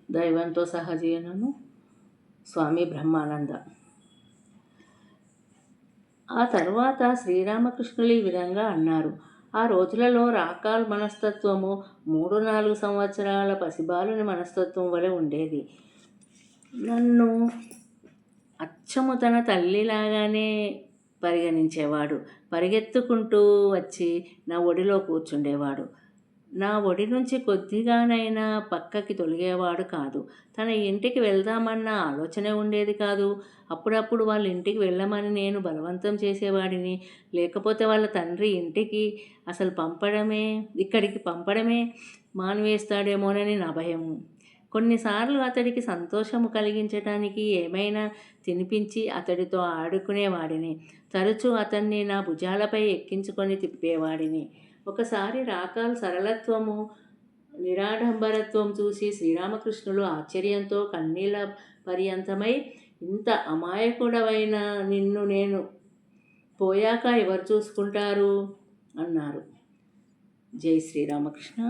దైవంతో సహజీవనము స్వామి బ్రహ్మానంద. ఆ తర్వాత శ్రీరామకృష్ణులు ఈ విధంగా అన్నారు. ఆ రోజులలో రాకాల్ మనస్తత్వము 3-4 సంవత్సరాల పసిబాలుని మనస్తత్వం వలె ఉండేది. నన్ను అచ్చము తన తల్లిలాగానే పరిగణించేవాడు. పరిగెత్తుకుంటూ వచ్చి నా ఒడిలో కూర్చుండేవాడు. నా ఒడి నుంచి కొద్దిగానైనా పక్కకి తొలగేవాడు కాదు. తన ఇంటికి వెళ్దామన్న ఆలోచనే ఉండేది కాదు. అప్పుడప్పుడు వాళ్ళ ఇంటికి వెళ్ళమని నేను బలవంతం చేసేవాడిని. లేకపోతే వాళ్ళ తండ్రి ఇక్కడికి పంపడమే మానివేస్తాడేమోనని నా భయము. కొన్నిసార్లు అతడికి సంతోషము కలిగించటానికి ఏమైనా తినిపించి అతడితో ఆడుకునేవాడిని. తరచూ అతన్ని నా భుజాలపై ఎక్కించుకొని తిప్పేవాడిని. ఒకసారి రాకాల్ సరళత్వము, నిరాడంబరత్వం చూసి శ్రీరామకృష్ణులు ఆశ్చర్యంతో కన్నీళ్ళ పర్యంతమై, ఇంత అమాయకుడవైన నిన్ను నేను పోయాక ఎవరు చూసుకుంటారు అన్నారు. జై శ్రీరామకృష్ణ.